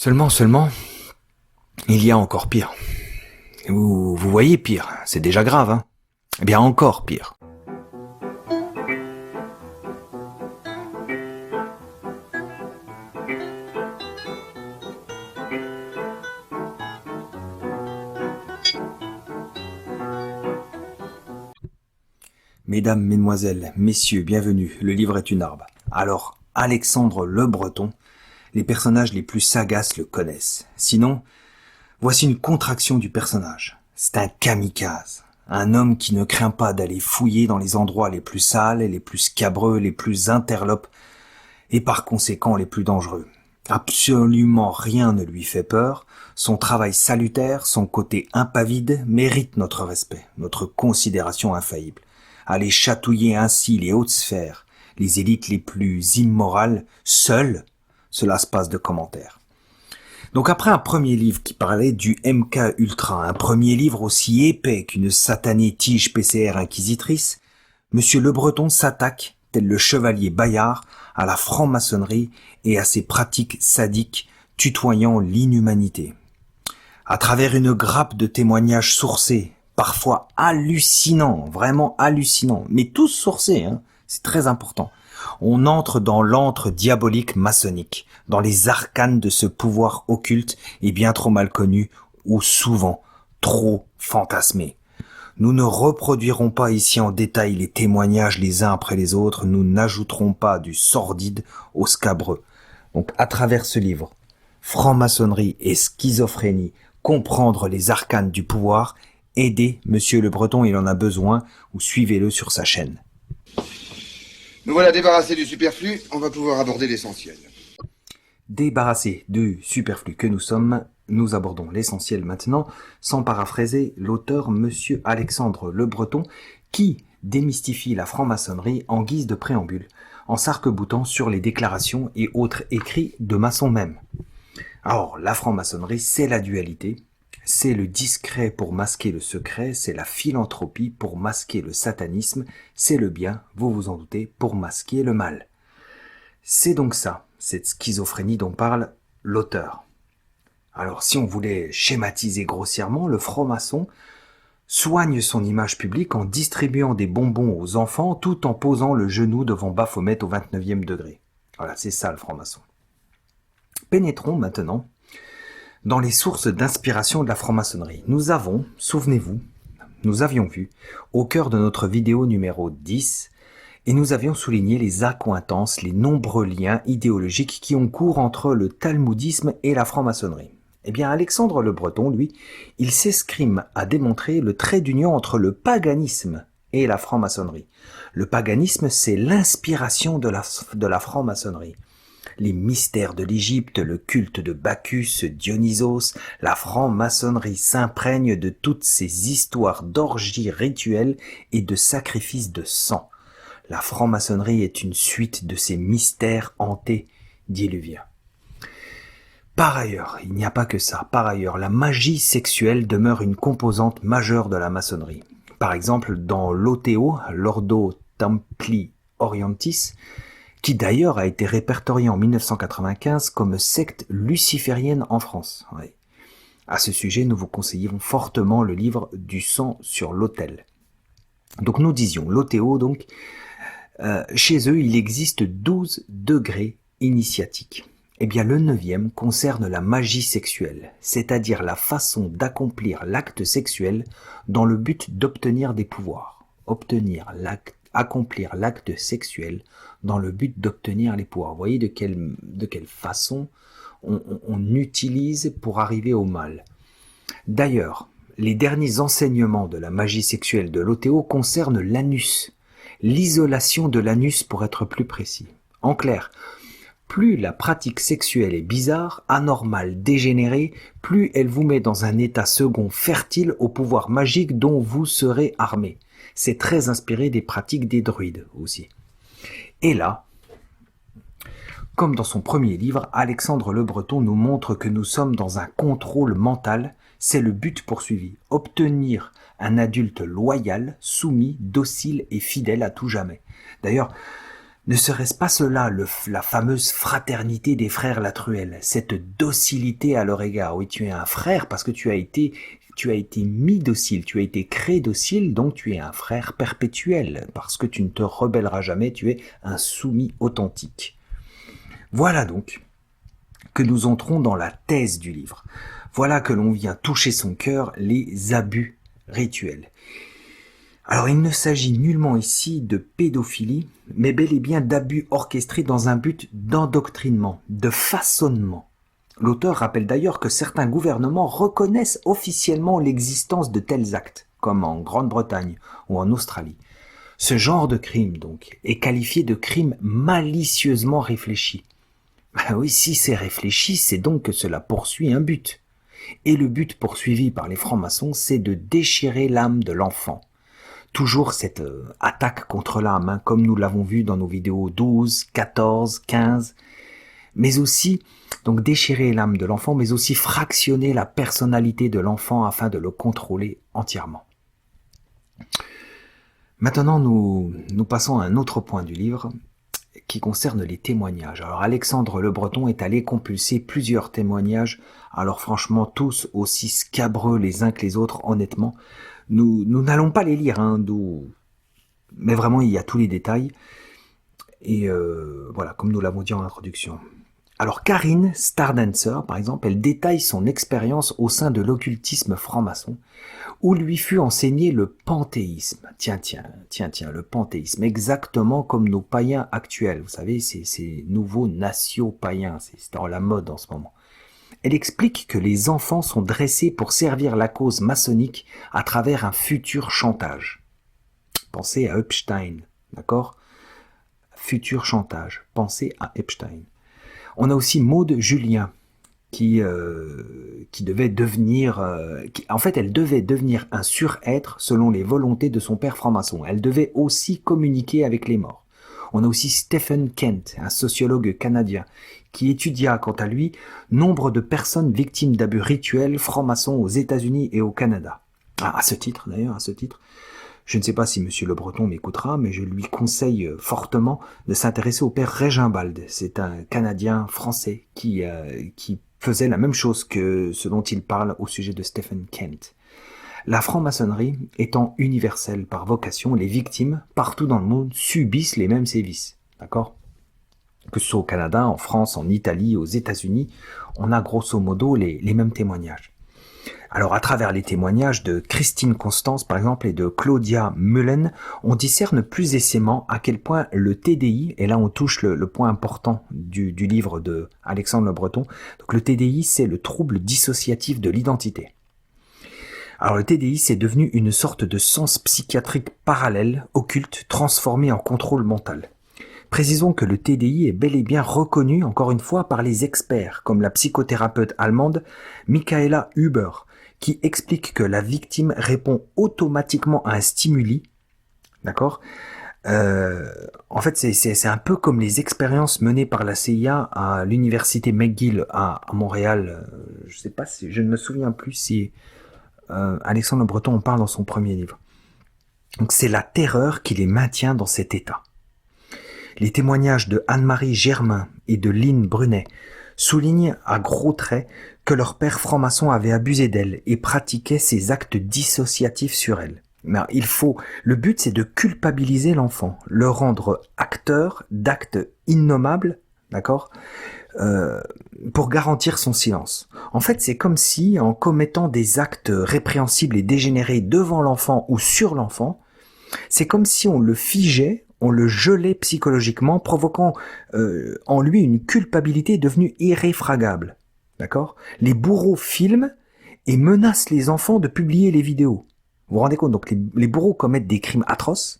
Seulement, il y a encore pire. Vous voyez pire, c'est déjà grave, hein. Eh bien encore pire. Mesdames, mesdemoiselles, messieurs, bienvenue, le livre est une arme. Alors, Alexandre le Breton, les personnages les plus sagaces le connaissent. Sinon, voici une contraction du personnage. C'est un kamikaze, un homme qui ne craint pas d'aller fouiller dans les endroits les plus sales, les plus scabreux, les plus interlopes, et par conséquent les plus dangereux. Absolument rien ne lui fait peur, son travail salutaire, son côté impavide méritent notre respect, notre considération infaillible. Aller chatouiller ainsi les hautes sphères, les élites les plus immorales, seules, cela se passe de commentaires. Donc après un premier livre qui parlait du MK Ultra, un premier livre aussi épais qu'une satanée tige PCR inquisitrice, Monsieur Le Breton s'attaque, tel le chevalier Bayard, à la franc-maçonnerie et à ses pratiques sadiques tutoyant l'inhumanité. À travers une grappe de témoignages sourcés, parfois hallucinants, vraiment hallucinants, mais tous sourcés, hein, c'est très important. On entre dans l'antre diabolique maçonnique, dans les arcanes de ce pouvoir occulte et bien trop mal connu, ou souvent trop fantasmé. Nous ne reproduirons pas ici en détail les témoignages les uns après les autres, nous n'ajouterons pas du sordide au scabreux. Donc à travers ce livre, franc-maçonnerie et schizophrénie, comprendre les arcanes du pouvoir, aidez Monsieur Le Breton, il en a besoin, ou suivez-le sur sa chaîne. Nous voilà débarrassés du superflu, on va pouvoir aborder l'essentiel. Débarrassés du superflu que nous sommes, nous abordons l'essentiel maintenant, sans paraphraser l'auteur Monsieur Alexandre Le Breton, qui démystifie la franc-maçonnerie en guise de préambule, en s'arc-boutant sur les déclarations et autres écrits de maçons même. Alors, la franc-maçonnerie, c'est la dualité, c'est le discret pour masquer le secret, c'est la philanthropie pour masquer le satanisme, c'est le bien, vous vous en doutez, pour masquer le mal. C'est donc ça, cette schizophrénie dont parle l'auteur. Alors, si on voulait schématiser grossièrement, le franc-maçon soigne son image publique en distribuant des bonbons aux enfants tout en posant le genou devant Baphomet au 29e degré. Voilà, c'est ça le franc-maçon. Pénétrons maintenant dans les sources d'inspiration de la franc-maçonnerie. Nous avions vu, au cœur de notre vidéo numéro 10, et nous avions souligné les accointances, les nombreux liens idéologiques qui ont cours entre le talmudisme et la franc-maçonnerie. Eh bien, Alexandre Le Breton, lui, il s'escrime à démontrer le trait d'union entre le paganisme et la franc-maçonnerie. Le paganisme, c'est l'inspiration de la franc-maçonnerie. Les mystères de l'Égypte, le culte de Bacchus, Dionysos, la franc-maçonnerie s'imprègne de toutes ces histoires d'orgies rituelles et de sacrifices de sang. La franc-maçonnerie est une suite de ces mystères antédiluviens. Par ailleurs, il n'y a pas que ça. Par ailleurs, la magie sexuelle demeure une composante majeure de la maçonnerie. Par exemple, dans l'OTO, l'Ordo Templi Orientis, qui d'ailleurs a été répertorié en 1995 comme secte luciférienne en France. Oui. À ce sujet, nous vous conseillons fortement le livre Du sang sur l'autel. Donc nous disions, l'OTO, donc, chez eux, il existe 12 degrés initiatiques. Eh bien, le 9e concerne la magie sexuelle, c'est-à-dire la façon d'accomplir l'acte sexuel dans le but d'obtenir des pouvoirs. Accomplir l'acte sexuel dans le but d'obtenir les pouvoirs. Vous voyez de quelle façon on utilise pour arriver au mal. D'ailleurs, les derniers enseignements de la magie sexuelle de l'OTO concernent l'anus, l'isolation de l'anus pour être plus précis. En clair, plus la pratique sexuelle est bizarre, anormale, dégénérée, plus elle vous met dans un état second fertile au pouvoir magique dont vous serez armé. C'est très inspiré des pratiques des druides aussi. Et là, comme dans son premier livre, Alexandre Le Breton nous montre que nous sommes dans un contrôle mental, c'est le but poursuivi, obtenir un adulte loyal, soumis, docile et fidèle à tout jamais. D'ailleurs, Ne serait-ce pas cela la fameuse fraternité des frères Latruelle, cette docilité à leur égard? Oui, tu es un frère parce que tu as été mis docile, tu as été créé docile, donc tu es un frère perpétuel, parce que tu ne te rebelleras jamais, tu es un soumis authentique. Voilà donc que nous entrons dans la thèse du livre. Voilà que l'on vient toucher son cœur, les abus rituels. Alors il ne s'agit nullement ici de pédophilie, mais bel et bien d'abus orchestrés dans un but d'endoctrinement, de façonnement. L'auteur rappelle d'ailleurs que certains gouvernements reconnaissent officiellement l'existence de tels actes, comme en Grande-Bretagne ou en Australie. Ce genre de crime, donc, est qualifié de crime malicieusement réfléchi. Ben oui, si c'est réfléchi, c'est donc que cela poursuit un but. Et le but poursuivi par les francs-maçons, c'est de déchirer l'âme de l'enfant. Toujours cette attaque contre l'âme, hein, comme nous l'avons vu dans nos vidéos 12, 14, 15, mais aussi donc déchirer l'âme de l'enfant, mais aussi fractionner la personnalité de l'enfant afin de le contrôler entièrement. Maintenant, nous passons à un autre point du livre qui concerne les témoignages. Alors Alexandre Le Breton est allé compulser plusieurs témoignages, alors franchement tous aussi scabreux les uns que les autres, honnêtement. Nous n'allons pas les lire, hein, mais vraiment il y a tous les détails. Et voilà, comme nous l'avons dit en introduction. Alors Karine Stardancer, par exemple, elle détaille son expérience au sein de l'occultisme franc-maçon, où lui fut enseigné le panthéisme. Tiens, le panthéisme, exactement comme nos païens actuels. Vous savez, ces nouveaux nacio-païens, c'est dans la mode en ce moment. Elle explique que les enfants sont dressés pour servir la cause maçonnique à travers un futur chantage. Pensez à Epstein, d'accord ? Futur chantage, pensez à Epstein. On a aussi Maude Julien, qui devait devenir... en fait, elle devait devenir un surêtre selon les volontés de son père franc-maçon. Elle devait aussi communiquer avec les morts. On a aussi Stephen Kent, un sociologue canadien, qui étudia, quant à lui, nombre de personnes victimes d'abus rituels francs-maçons aux États-Unis et au Canada. À ce titre, je ne sais pas si Monsieur Le Breton m'écoutera, mais je lui conseille fortement de s'intéresser au père Régimbald. C'est un Canadien français qui faisait la même chose que ce dont il parle au sujet de Stephen Kent. La franc-maçonnerie étant universelle par vocation, les victimes, partout dans le monde, subissent les mêmes sévices. D'accord ? Que ce soit au Canada, en France, en Italie, aux États-Unis, on a grosso modo les mêmes témoignages. Alors à travers les témoignages de Christine Constance par exemple et de Claudia Mullen, on discerne plus aisément à quel point le TDI, et là on touche le point important du livre de Alexandre Le Breton, donc le TDI c'est le trouble dissociatif de l'identité. Alors le TDI c'est devenu une sorte de sens psychiatrique parallèle, occulte, transformé en contrôle mental. Précisons que le TDI est bel et bien reconnu, encore une fois, par les experts, comme la psychothérapeute allemande Michaela Huber, qui explique que la victime répond automatiquement à un stimuli, d'accord ? En fait, c'est un peu comme les expériences menées par la CIA à l'université McGill à Montréal. Je sais pas si, je ne me souviens plus si Alexandre Le Breton en parle dans son premier livre. Donc c'est la terreur qui les maintient dans cet état. Les témoignages de Anne-Marie Germain et de Lynn Brunet soulignent à gros traits que leur père franc-maçon avait abusé d'elle et pratiquait ces actes dissociatifs sur elle. Mais le but c'est de culpabiliser l'enfant, le rendre acteur d'actes innommables, d'accord, pour garantir son silence. En fait, c'est comme si, en commettant des actes répréhensibles et dégénérés devant l'enfant ou sur l'enfant, c'est comme si on le figeait, on le gelait psychologiquement, provoquant en lui une culpabilité devenue irréfragable. D'accord ? Les bourreaux filment et menacent les enfants de publier les vidéos. Vous vous rendez compte ? Donc les bourreaux commettent des crimes atroces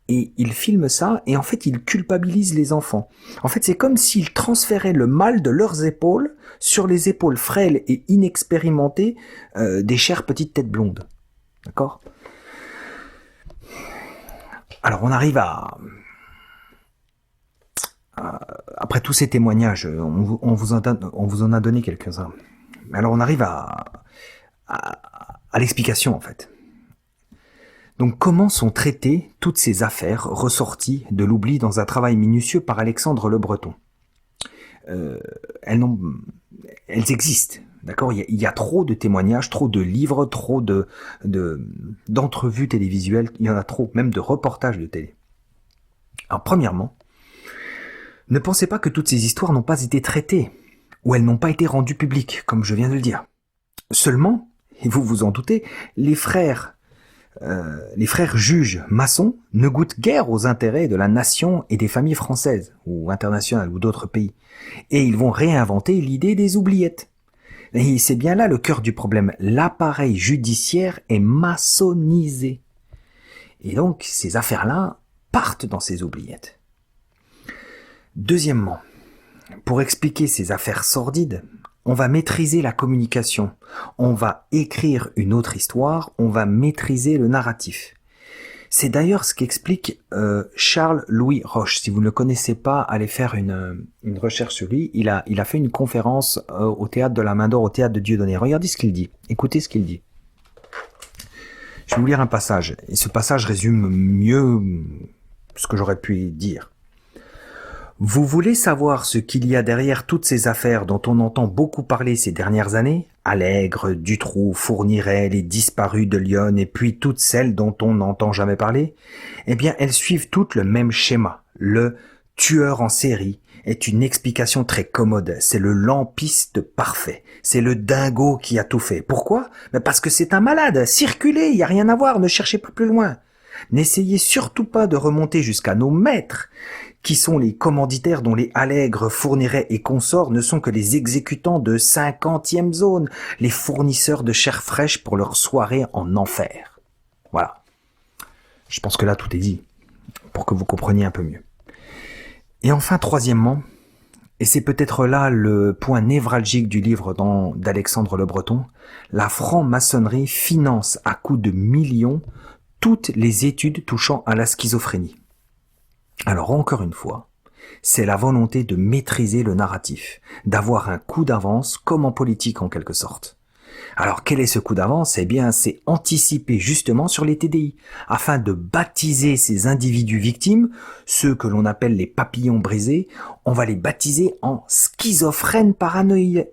et ils filment ça et en fait ils culpabilisent les enfants. En fait c'est comme s'ils transféraient le mal de leurs épaules sur les épaules frêles et inexpérimentées des chères petites têtes blondes. D'accord ? Alors on arrive après tous ces témoignages, on vous en a donné quelques-uns. Alors on arrive à l'explication en fait. Donc comment sont traitées toutes ces affaires ressorties de l'oubli dans un travail minutieux par Alexandre Le Breton? Elles existent, d'accord? Il y a trop de témoignages, trop de livres, trop d'entrevues télévisuelles, il y en a trop, même de reportages de télé. Alors premièrement, ne pensez pas que toutes ces histoires n'ont pas été traitées, ou elles n'ont pas été rendues publiques, comme je viens de le dire. Seulement, et vous vous en doutez, les frères juges maçons ne goûtent guère aux intérêts de la nation et des familles françaises, ou internationales, ou d'autres pays. Et ils vont réinventer l'idée des oubliettes. Et c'est bien là le cœur du problème. L'appareil judiciaire est maçonnisé. Et donc, ces affaires-là partent dans ces oubliettes. Deuxièmement, pour expliquer ces affaires sordides, on va maîtriser la communication, on va écrire une autre histoire, on va maîtriser le narratif. C'est d'ailleurs ce qu'explique Charles-Louis Roche. Si vous ne le connaissez pas, allez faire une recherche sur lui. Il a fait une conférence au Théâtre de la Main d'Or, au Théâtre de Dieudonné. Regardez ce qu'il dit, écoutez ce qu'il dit. Je vais vous lire un passage, et ce passage résume mieux ce que j'aurais pu dire. Vous voulez savoir ce qu'il y a derrière toutes ces affaires dont on entend beaucoup parler ces dernières années? Allègre, Dutroux, Fourniret, les disparus de Lyon et puis toutes celles dont on n'entend jamais parler? Eh bien, elles suivent toutes le même schéma. Le tueur en série est une explication très commode. C'est le lampiste parfait. C'est le dingo qui a tout fait. Pourquoi? Parce que c'est un malade. Circulez, il n'y a rien à voir, ne cherchez pas plus loin. N'essayez surtout pas de remonter jusqu'à nos maîtres, qui sont les commanditaires dont les Allègre, Fourniret et consorts ne sont que les exécutants de 50e zone, les fournisseurs de chair fraîche pour leurs soirées en enfer. Voilà. Je pense que là tout est dit, pour que vous compreniez un peu mieux. Et enfin, troisièmement, et c'est peut-être là le point névralgique du livre d'Alexandre Le Breton, la franc-maçonnerie finance à coups de millions toutes les études touchant à la schizophrénie. Alors encore une fois, c'est la volonté de maîtriser le narratif, d'avoir un coup d'avance comme en politique en quelque sorte. Alors quel est ce coup d'avance? Eh bien c'est anticiper justement sur les TDI, afin de baptiser ces individus victimes, ceux que l'on appelle les papillons brisés, on va les baptiser en schizophrènes paranoïdes.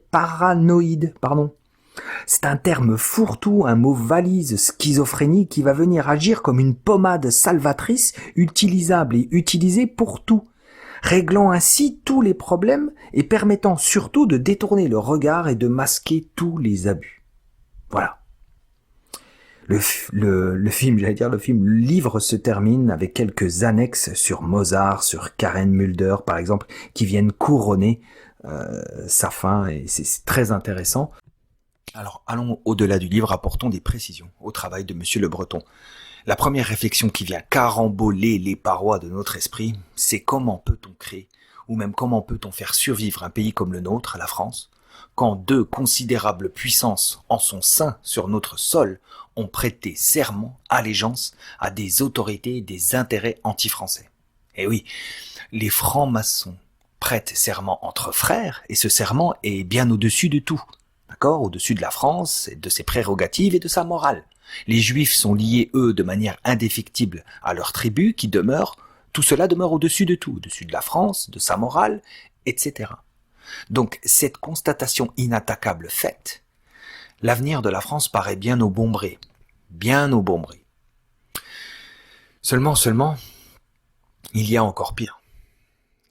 C'est un terme fourre-tout, un mot valise schizophrénie qui va venir agir comme une pommade salvatrice utilisable et utilisée pour tout, réglant ainsi tous les problèmes et permettant surtout de détourner le regard et de masquer tous les abus. Voilà. Le livre se termine avec quelques annexes sur Mozart, sur Karen Mulder par exemple, qui viennent couronner sa fin et c'est très intéressant. Alors, allons au-delà du livre, apportons des précisions au travail de Monsieur Le Breton. La première réflexion qui vient caramboler les parois de notre esprit, c'est comment peut-on créer, ou même comment peut-on faire survivre un pays comme le nôtre, la France, quand deux considérables puissances en son sein sur notre sol ont prêté serment, allégeance à des autorités et des intérêts anti-français. Eh oui, les francs-maçons prêtent serment entre frères, et ce serment est bien au-dessus de tout. D'accord, au-dessus de la France, de ses prérogatives et de sa morale. Les Juifs sont liés, eux, de manière indéfectible à leur tribu qui demeure, tout cela demeure au-dessus de tout, au-dessus de la France, de sa morale, etc. Donc, cette constatation inattaquable faite, l'avenir de la France paraît bien au Bombré. Bien au Bombré. Seulement, il y a encore pire.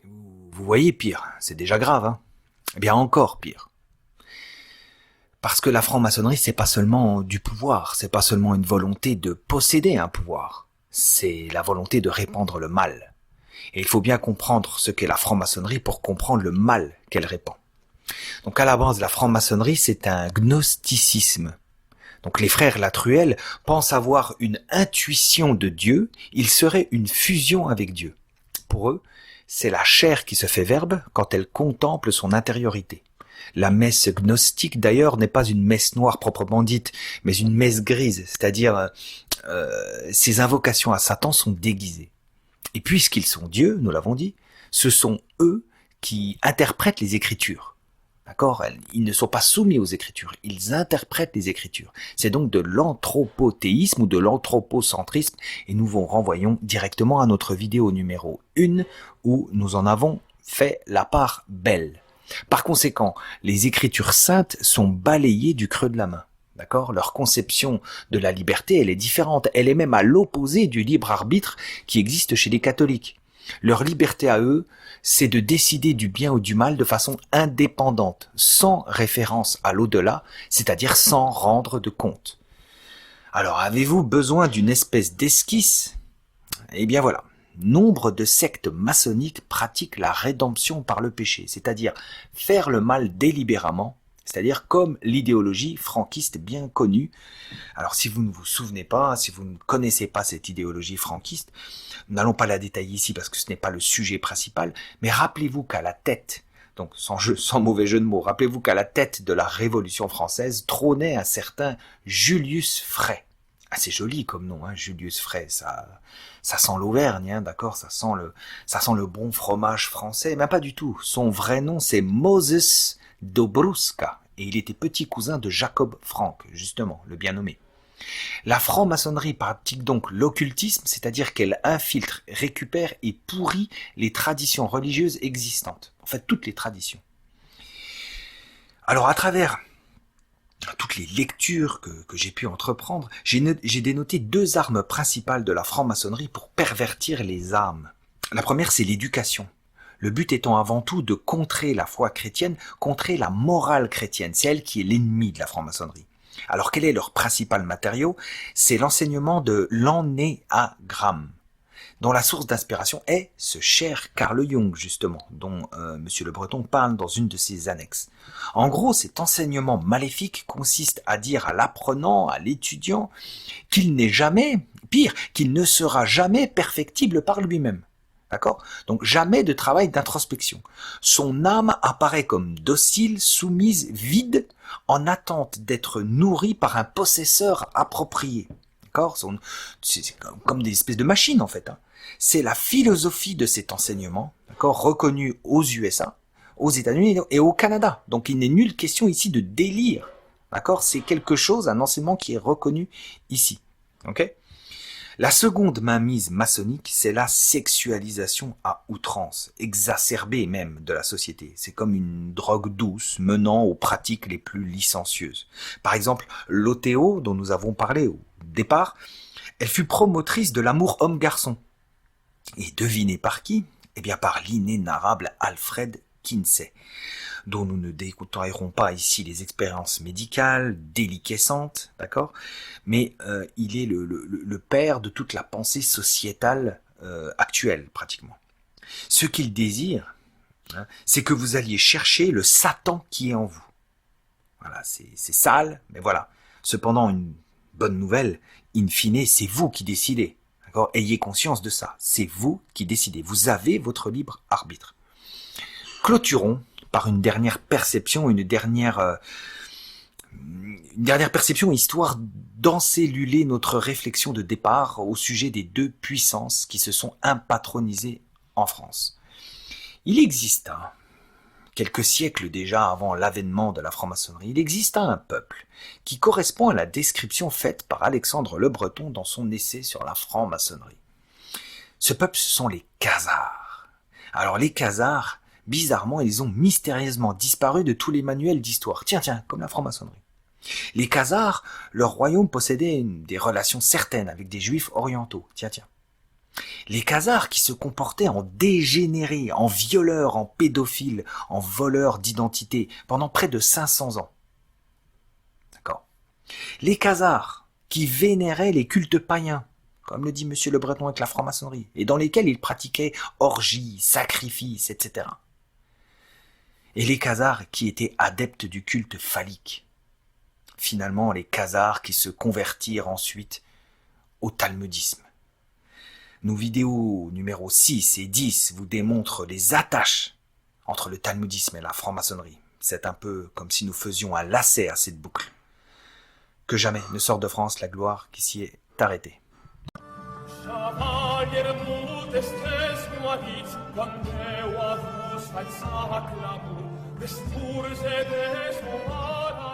Vous voyez pire, c'est déjà grave, hein? Eh bien, encore pire. Parce que la franc-maçonnerie, c'est pas seulement du pouvoir, c'est pas seulement une volonté de posséder un pouvoir, c'est la volonté de répandre le mal. Et il faut bien comprendre ce qu'est la franc-maçonnerie pour comprendre le mal qu'elle répand. Donc à la base, la franc-maçonnerie, c'est un gnosticisme. Donc les frères Latruelle pensent avoir une intuition de Dieu, il serait une fusion avec Dieu. Pour eux, c'est la chair qui se fait verbe quand elle contemple son intériorité. La messe gnostique, d'ailleurs, n'est pas une messe noire proprement dite, mais une messe grise, c'est-à-dire ces invocations à Satan sont déguisées. Et puisqu'ils sont Dieu, nous l'avons dit, ce sont eux qui interprètent les Écritures. D'accord? Ils ne sont pas soumis aux Écritures, ils interprètent les Écritures. C'est donc de l'anthropothéisme ou de l'anthropocentrisme, et nous vous renvoyons directement à notre vidéo numéro 1, où nous en avons fait la part belle. Par conséquent, les Écritures saintes sont balayées du creux de la main. D'accord? Leur conception de la liberté, elle est différente. Elle est même à l'opposé du libre arbitre qui existe chez les catholiques. Leur liberté à eux, c'est de décider du bien ou du mal de façon indépendante, sans référence à l'au-delà, c'est-à-dire sans rendre de compte. Alors, avez-vous besoin d'une espèce d'esquisse? Eh bien voilà. Nombre de sectes maçonniques pratiquent la rédemption par le péché, c'est-à-dire faire le mal délibérément, c'est-à-dire comme l'idéologie franquiste bien connue. Alors si vous ne vous souvenez pas, si vous ne connaissez pas cette idéologie franquiste, nous n'allons pas la détailler ici parce que ce n'est pas le sujet principal, mais rappelez-vous qu'à la tête, donc sans mauvais jeu de mots, rappelez-vous qu'à la tête de la Révolution française trônait un certain Julius Frey. Ah, c'est joli comme nom, hein, Julius Frey, ça sent l'Auvergne, hein, d'accord, ça sent le bon fromage français, mais pas du tout. Son vrai nom, c'est Moses Dobruska, et il était petit cousin de Jacob Frank, justement, le bien nommé. La franc-maçonnerie pratique donc l'occultisme, c'est-à-dire qu'elle infiltre, récupère et pourrit les traditions religieuses existantes. En fait, toutes les traditions. Alors, à travers toutes les lectures que j'ai pu entreprendre, j'ai dénoté 2 armes principales de la franc-maçonnerie pour pervertir les âmes. La première, c'est l'éducation. Le but étant avant tout de contrer la foi chrétienne, contrer la morale chrétienne. C'est elle qui est l'ennemi de la franc-maçonnerie. Alors quel est leur principal matériau? C'est l'enseignement de l'ennéagramme, dont la source d'inspiration est ce cher Carl Jung, justement, dont Monsieur Le Breton parle dans une de ses annexes. En gros, cet enseignement maléfique consiste à dire à l'apprenant, à l'étudiant, qu'il n'est jamais, pire, qu'il ne sera jamais perfectible par lui-même. D'accord? Donc jamais de travail d'introspection. Son âme apparaît comme docile, soumise, vide, en attente d'être nourrie par un possesseur approprié. D'accord? C'est comme des espèces de machines en fait. Hein. C'est la philosophie de cet enseignement, d'accord, reconnu aux USA, aux États-Unis et au Canada. Donc il n'est nulle question ici de délire. D'accord? C'est quelque chose, un enseignement qui est reconnu ici. Ok? La seconde mainmise maçonnique, c'est la sexualisation à outrance, exacerbée même de la société. C'est comme une drogue douce menant aux pratiques les plus licencieuses. Par exemple, l'OTO, dont nous avons parlé au départ, elle fut promotrice de l'amour homme-garçon. Et devinez par qui? Eh bien par l'inénarrable Alfred Kinsey, dont nous ne détaillerons pas ici les expériences médicales, déliquescentes, d'accord? Mais il est le père de toute la pensée sociétale actuelle, pratiquement. Ce qu'il désire, hein, c'est que vous alliez chercher le Satan qui est en vous. Voilà, c'est sale, mais voilà. Cependant, une bonne nouvelle, in fine, c'est vous qui décidez. D'accord? Ayez conscience de ça. C'est vous qui décidez. Vous avez votre libre arbitre. Clôturons par une dernière perception, une dernière perception, histoire d'encelluler notre réflexion de départ au sujet des 2 puissances qui se sont impatronisées en France. Il exista, quelques siècles déjà avant l'avènement de la franc-maçonnerie, il exista un peuple qui correspond à la description faite par Alexandre Le Breton dans son essai sur la franc-maçonnerie. Ce peuple, ce sont les Khazars. Alors les Khazars, bizarrement, ils ont mystérieusement disparu de tous les manuels d'histoire. Tiens, comme la franc-maçonnerie. Les Khazars, leur royaume possédait des relations certaines avec des juifs orientaux. Tiens. Les Khazars qui se comportaient en dégénérés, en violeurs, en pédophiles, en voleurs d'identité pendant près de 500 ans. D'accord? Les Khazars qui vénéraient les cultes païens, comme le dit Monsieur Le Breton avec la franc-maçonnerie, et dans lesquels ils pratiquaient orgies, sacrifices, etc. Et les Khazars qui étaient adeptes du culte phallique. Finalement, les Khazars qui se convertirent ensuite au talmudisme. Nos vidéos numéro 6 et 10 vous démontrent les attaches entre le talmudisme et la franc-maçonnerie. C'est un peu comme si nous faisions un lacet à cette boucle. Que jamais ne sorte de France la gloire qui s'y est arrêtée. Esturse de su mano